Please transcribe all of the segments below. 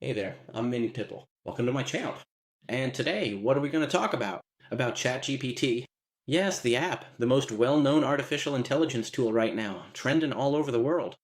Hey there, I'm Mini Pipple. Welcome to my channel. And today, what are we going to talk about? About ChatGPT. Yes, the app, the most well-known artificial intelligence tool right now, trending all over the world.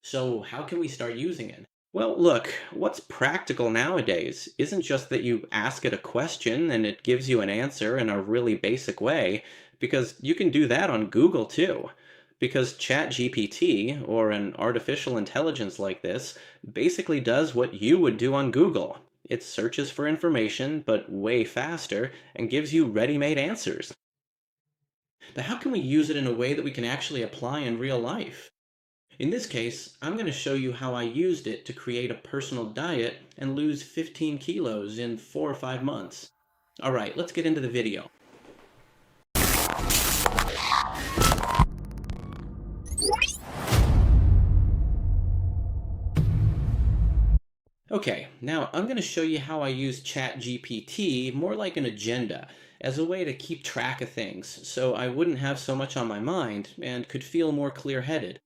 So, how can we start using it? Well, look, what's practical nowadays isn't just that you ask it a question and it gives you an answer in a really basic way, because you can do that on Google too. Because ChatGPT, or an artificial intelligence like this, basically does what you would do on Google. It searches for information, but way faster, and gives you ready-made answers. But how can we use it in a way that we can actually apply in real life? In this case, I'm going to show you how I used it to create a personal diet and lose 15 kilos in 4 or 5 months. Alright, let's get into the video. Okay, now I'm going to show you how I use ChatGPT more like an agenda, as a way to keep track of things, so I wouldn't have so much on my mind and could feel more clear-headed.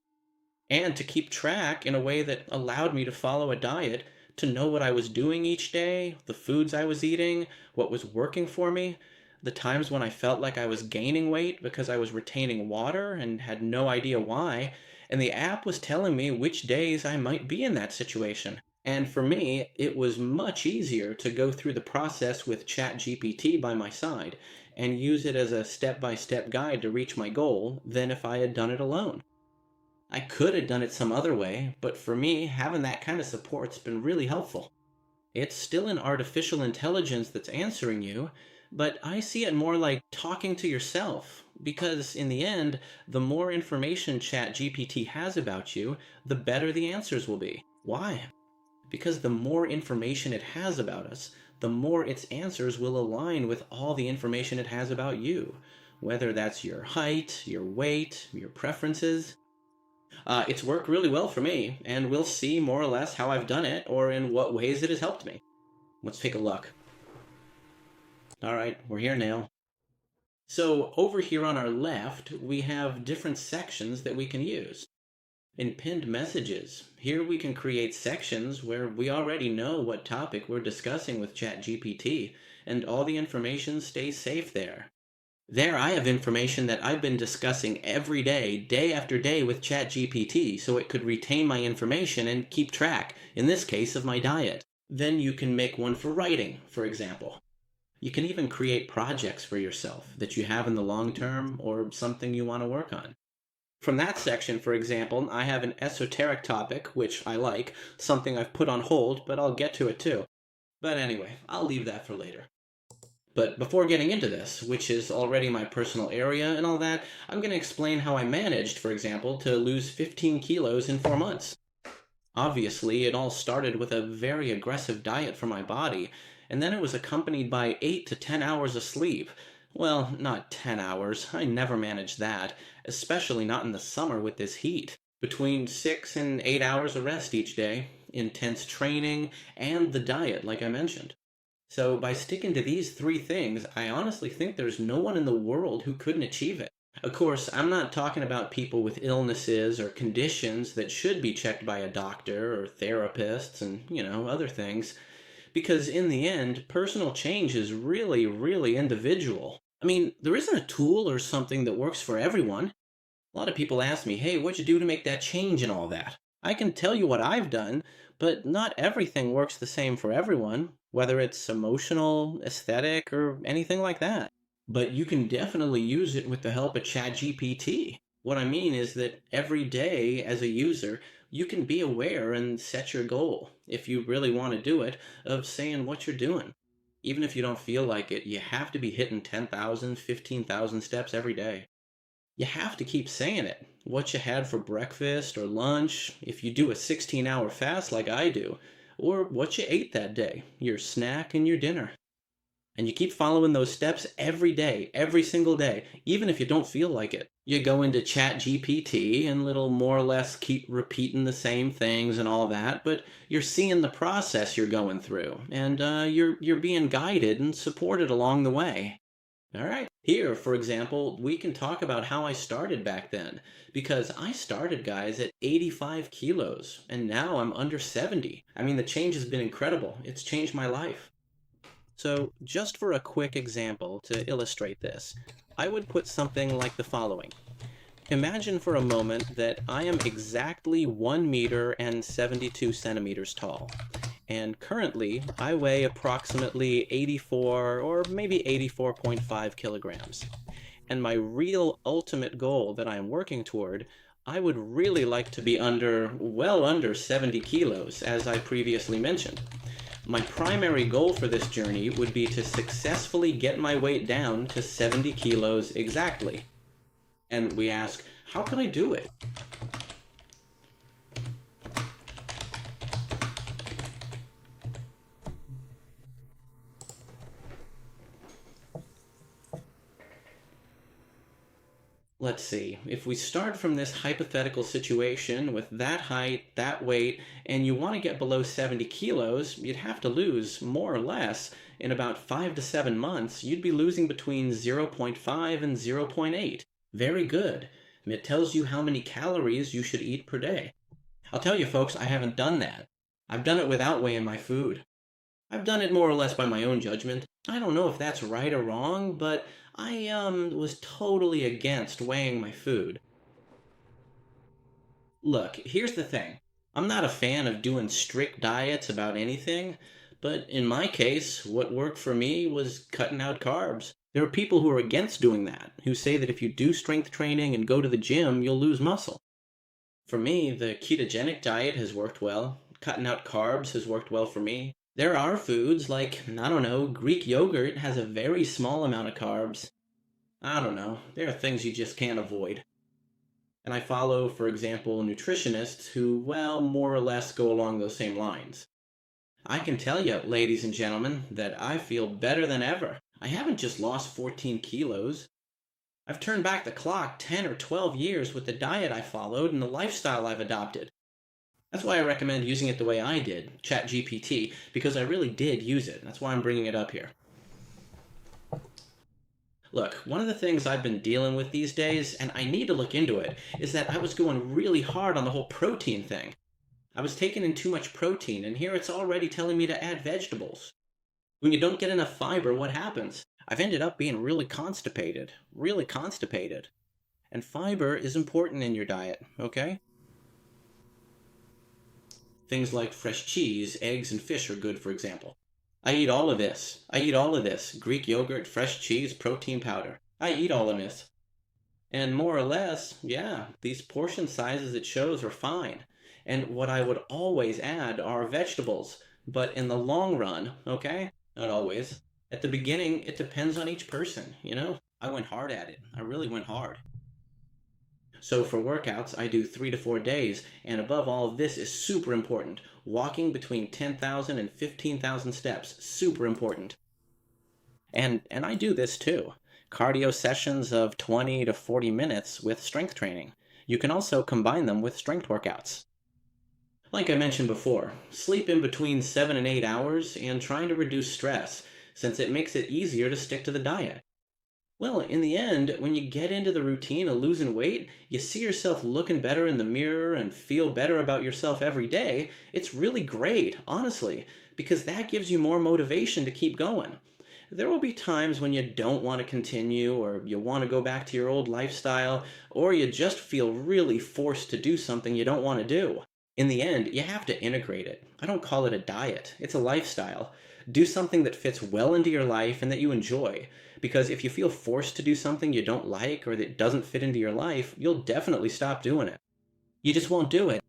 And to keep track in a way that allowed me to follow a diet, to know what I was doing each day, the foods I was eating, what was working for me, the times when I felt like I was gaining weight because I was retaining water and had no idea why, and the app was telling me which days I might be in that situation. And for me, it was much easier to go through the process with ChatGPT by my side and use it as a step-by-step guide to reach my goal than if I had done it alone. I could have done it some other way, but for me, having that kind of support's been really helpful. It's still an artificial intelligence that's answering you, but I see it more like talking to yourself, because in the end, the more information ChatGPT has about you, the better the answers will be. Why? Because the more information it has about us, the more its answers will align with all the information it has about you, whether that's your height, your weight, your preferences. It's worked really well for me, and we'll see more or less how I've done it or in what ways it has helped me. Let's take a look. All right, we're here now. So over here on our left, we have different sections that we can use. In pinned messages, here we can create sections where we already know what topic we're discussing with ChatGPT, and all the information stays safe there. There I have information that I've been discussing every day after day with ChatGPT, so it could retain my information and keep track, in this case, of my diet. Then you can make one for writing, for example. You can even create projects for yourself that you have in the long term or something you want to work on. From that section, for example, I have an esoteric topic, which I like, something I've put on hold, but I'll get to it too. But anyway, I'll leave that for later. But before getting into this, which is already my personal area and all that, I'm going to explain how I managed, for example, to lose 15 kilos in 4 months. Obviously, it all started with a very aggressive diet for my body, and then it was accompanied by 8 to 10 hours of sleep. Well, not 10 hours, I never managed that, especially not in the summer with this heat. Between 6 and 8 hours of rest each day, intense training, and the diet, like I mentioned. So by sticking to these three things, I honestly think there's no one in the world who couldn't achieve it. Of course, I'm not talking about people with illnesses or conditions that should be checked by a doctor or therapists and, other things. Because in the end, personal change is really, really individual. I mean, there isn't a tool or something that works for everyone. A lot of people ask me, hey, what'd you do to make that change and all that? I can tell you what I've done, but not everything works the same for everyone, whether it's emotional, aesthetic, or anything like that. But you can definitely use it with the help of ChatGPT. What I mean is that every day as a user, you can be aware and set your goal, if you really want to do it, of saying what you're doing. Even if you don't feel like it, you have to be hitting 10,000, 15,000 steps every day. You have to keep saying it. What you had for breakfast or lunch, if you do a 16-hour fast like I do, or what you ate that day, your snack and your dinner. And you keep following those steps every day, every single day, even if you don't feel like it. You go into ChatGPT and little more or less keep repeating the same things and all that, but you're seeing the process you're going through, and you're being guided and supported along the way. All right. Here, for example, we can talk about how I started back then. Because I started, guys, at 85 kilos, and now I'm under 70. I mean, the change has been incredible. It's changed my life. So, just for a quick example to illustrate this, I would put something like the following. Imagine for a moment that I am exactly 1 meter and 72 centimeters tall. And currently, I weigh approximately 84 or maybe 84.5 kilograms. And my real ultimate goal that I am working toward, I would really like to be well under 70 kilos, as I previously mentioned. My primary goal for this journey would be to successfully get my weight down to 70 kilos exactly. And we ask, how can I do it? Let's see, if we start from this hypothetical situation with that height, that weight, and you want to get below 70 kilos, you'd have to lose, more or less, in about 5 to 7 months, you'd be losing between 0.5 and 0.8. Very good. It tells you how many calories you should eat per day. I'll tell you, folks, I haven't done that. I've done it without weighing my food. I've done it more or less by my own judgment. I don't know if that's right or wrong, but I was totally against weighing my food. Look, here's the thing. I'm not a fan of doing strict diets about anything, but in my case, what worked for me was cutting out carbs. There are people who are against doing that, who say that if you do strength training and go to the gym, you'll lose muscle. For me, the ketogenic diet has worked well. Cutting out carbs has worked well for me. There are foods like, I don't know, Greek yogurt has a very small amount of carbs. I don't know, there are things you just can't avoid. And I follow, for example, nutritionists who, well, more or less go along those same lines. I can tell you, ladies and gentlemen, that I feel better than ever. I haven't just lost 14 kilos. I've turned back the clock 10 or 12 years with the diet I followed and the lifestyle I've adopted. That's why I recommend using it the way I did, ChatGPT, because I really did use it. That's why I'm bringing it up here. Look, one of the things I've been dealing with these days, and I need to look into it, is that I was going really hard on the whole protein thing. I was taking in too much protein, and here it's already telling me to add vegetables. When you don't get enough fiber, what happens? I've ended up being really constipated. Really constipated. And fiber is important in your diet, okay? Things like fresh cheese, eggs, and fish are good, for example. I eat all of this. I eat all of this. Greek yogurt, fresh cheese, protein powder. I eat all of this. And more or less, yeah, these portion sizes it shows are fine. And what I would always add are vegetables. But in the long run, okay? Not always. At the beginning, it depends on each person, you know? I went hard at it. I really went hard. So for workouts, I do 3 to 4 days, and above all, this is super important. Walking between 10,000 and 15,000 steps, super important. And I do this too. Cardio sessions of 20 to 40 minutes with strength training. You can also combine them with strength workouts. Like I mentioned before, sleep in between 7 and 8 hours and trying to reduce stress, since it makes it easier to stick to the diet. Well, in the end, when you get into the routine of losing weight, you see yourself looking better in the mirror and feel better about yourself every day. It's really great, honestly, because that gives you more motivation to keep going. There will be times when you don't want to continue, or you want to go back to your old lifestyle, or you just feel really forced to do something you don't want to do. In the end, you have to integrate it. I don't call it a diet, it's a lifestyle. Do something that fits well into your life and that you enjoy. Because if you feel forced to do something you don't like or that doesn't fit into your life, you'll definitely stop doing it. You just won't do it.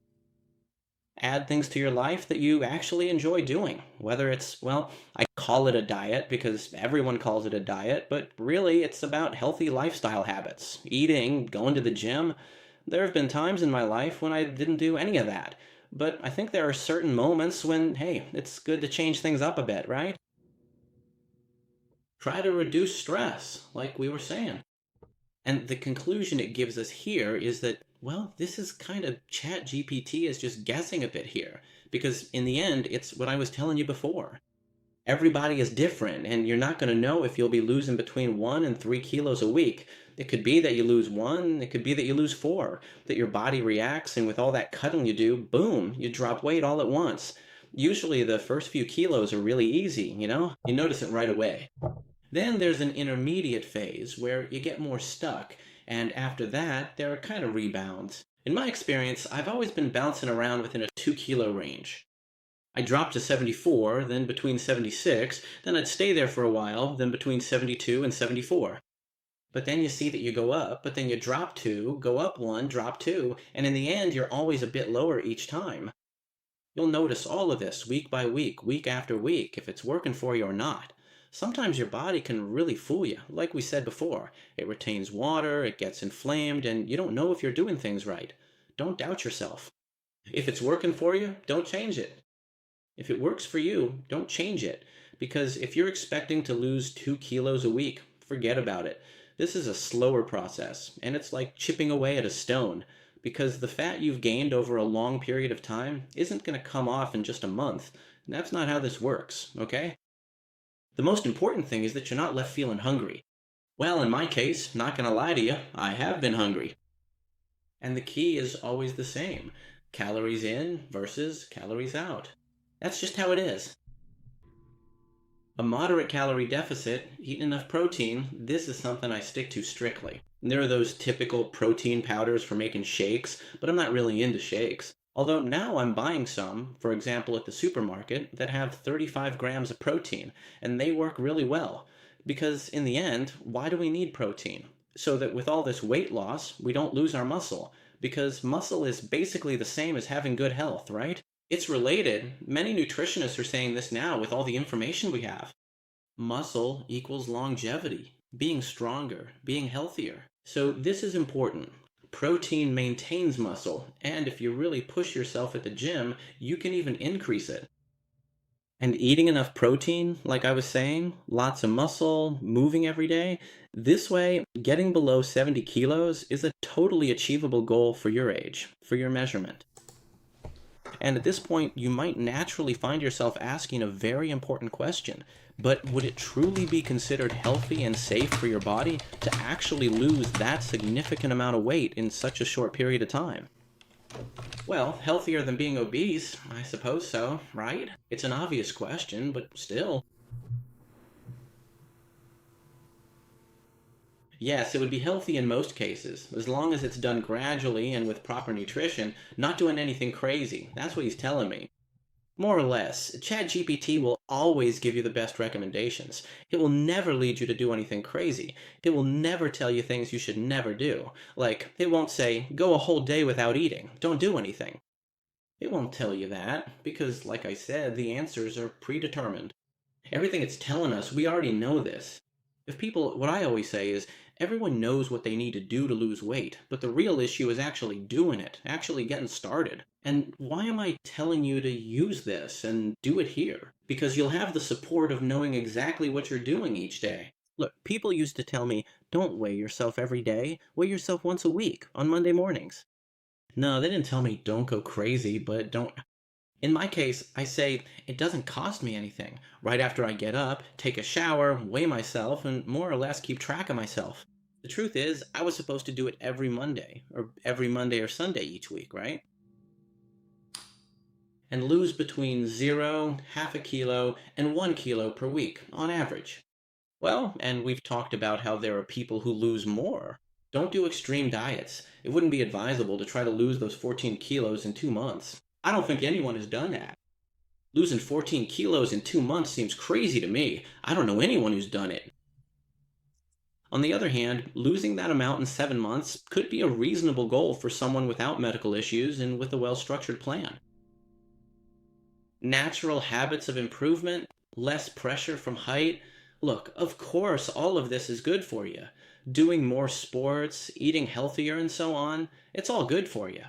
Add things to your life that you actually enjoy doing. Whether it's, well, I call it a diet because everyone calls it a diet, but really it's about healthy lifestyle habits. Eating, going to the gym. There have been times in my life when I didn't do any of that. But I think there are certain moments when, hey, it's good to change things up a bit, right? Try to reduce stress, like we were saying. And the conclusion it gives us here is that, well, this is kind of Chat GPT is just guessing a bit here. Because in the end, it's what I was telling you before. Everybody is different, and you're not going to know if you'll be losing between 1 and 3 kilos a week. It could be that you lose one, it could be that you lose four, that your body reacts, and with all that cutting you do, boom, you drop weight all at once. Usually the first few kilos are really easy, you notice it right away. Then there's an intermediate phase where you get more stuck, and after that, there are kind of rebounds. In my experience, I've always been bouncing around within a 2 kilo range. I dropped to 74, then between 76, then I'd stay there for a while, then between 72 and 74. But then you see that you go up, but then you drop two, go up one, drop two, and in the end, you're always a bit lower each time. You'll notice all of this week by week, week after week, if it's working for you or not. Sometimes your body can really fool you, like we said before. It retains water, it gets inflamed, and you don't know if you're doing things right. Don't doubt yourself. If it's working for you, don't change it. If it works for you, don't change it. Because if you're expecting to lose 2 kilos a week, forget about it. This is a slower process, and it's like chipping away at a stone. Because the fat you've gained over a long period of time isn't going to come off in just a month. And that's not how this works, okay? The most important thing is that you're not left feeling hungry. Well, in my case, not going to lie to you, I have been hungry. And the key is always the same: calories in versus calories out. That's just how it is. A moderate calorie deficit, eating enough protein, this is something I stick to strictly. There are those typical protein powders for making shakes, but I'm not really into shakes. Although now I'm buying some, for example at the supermarket, that have 35 grams of protein, and they work really well. Because in the end, why do we need protein? So that with all this weight loss, we don't lose our muscle. Because muscle is basically the same as having good health, right? It's related. Many nutritionists are saying this now with all the information we have. Muscle equals longevity, being stronger, being healthier. So this is important. Protein maintains muscle, and if you really push yourself at the gym, you can even increase it. And eating enough protein, like I was saying, lots of muscle, moving every day, this way, getting below 70 kilos is a totally achievable goal for your age, for your measurement. And at this point, you might naturally find yourself asking a very important question. But would it truly be considered healthy and safe for your body to actually lose that significant amount of weight in such a short period of time? Well, healthier than being obese? I suppose so, right? It's an obvious question, but still. Yes, it would be healthy in most cases, as long as it's done gradually and with proper nutrition, not doing anything crazy. That's what he's telling me. More or less, ChatGPT will always give you the best recommendations. It will never lead you to do anything crazy. It will never tell you things you should never do. Like, it won't say, go a whole day without eating, don't do anything. It won't tell you that, because, like I said, the answers are predetermined. Everything it's telling us, we already know this. What I always say is, everyone knows what they need to do to lose weight, but the real issue is actually doing it, actually getting started. And why am I telling you to use this and do it here? Because you'll have the support of knowing exactly what you're doing each day. Look, people used to tell me, don't weigh yourself every day, weigh yourself once a week, on Monday mornings. No, they didn't tell me don't go crazy, but don't. In my case, I say it doesn't cost me anything. Right after I get up, take a shower, weigh myself, and more or less keep track of myself. The truth is, I was supposed to do it every Monday or Sunday each week, right? And lose between 0, half a kilo, and 1 kilo per week, on average. Well, and we've talked about how there are people who lose more. Don't do extreme diets. It wouldn't be advisable to try to lose those 14 kilos in 2 months. I don't think anyone has done that. Losing 14 kilos in 2 months seems crazy to me. I don't know anyone who's done it. On the other hand, losing that amount in 7 months could be a reasonable goal for someone without medical issues and with a well-structured plan. Natural habits of improvement, less pressure from height. Look, of course, all of this is good for you. Doing more sports, eating healthier, and so on, it's all good for you.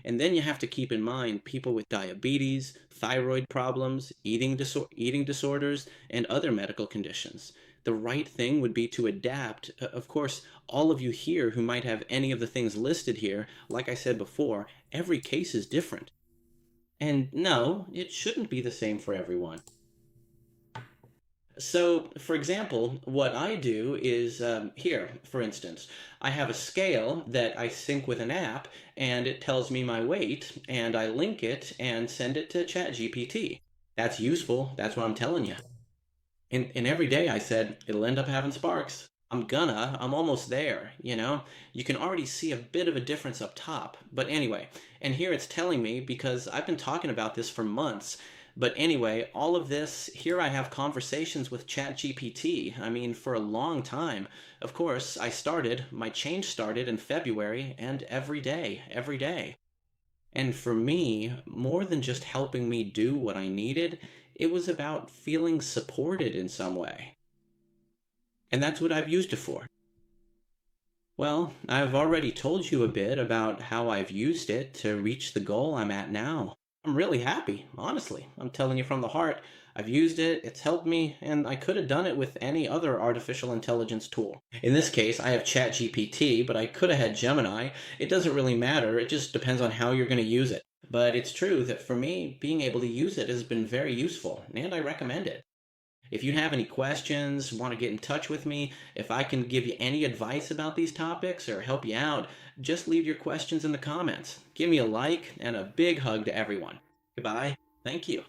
And then you have to keep in mind people with diabetes, thyroid problems, eating disorders, and other medical conditions. The right thing would be to adapt. Of course, all of you here who might have any of the things listed here, like I said before, every case is different. And no, it shouldn't be the same for everyone. So, for example, what I do is here, for instance, I have a scale that I sync with an app and it tells me my weight, and I link it and send it to ChatGPT. That's useful. That's what I'm telling you. And every day I said, it'll end up having sparks. I'm almost there, you know? You can already see a bit of a difference up top. But anyway, and here it's telling me because I've been talking about this for months. But anyway, all of this, here I have conversations with ChatGPT. I mean, for a long time. Of course, my change started in February, and every day, every day. And for me, more than just helping me do what I needed, it was about feeling supported in some way. And that's what I've used it for. Well, I've already told you a bit about how I've used it to reach the goal I'm at now. I'm really happy, honestly. I'm telling you from the heart. I've used it, it's helped me, and I could have done it with any other artificial intelligence tool. In this case, I have ChatGPT, but I could have had Gemini. It doesn't really matter, it just depends on how you're going to use it. But it's true that for me, being able to use it has been very useful, and I recommend it. If you have any questions, want to get in touch with me, if I can give you any advice about these topics or help you out, just leave your questions in the comments. Give me a like and a big hug to everyone. Goodbye. Thank you.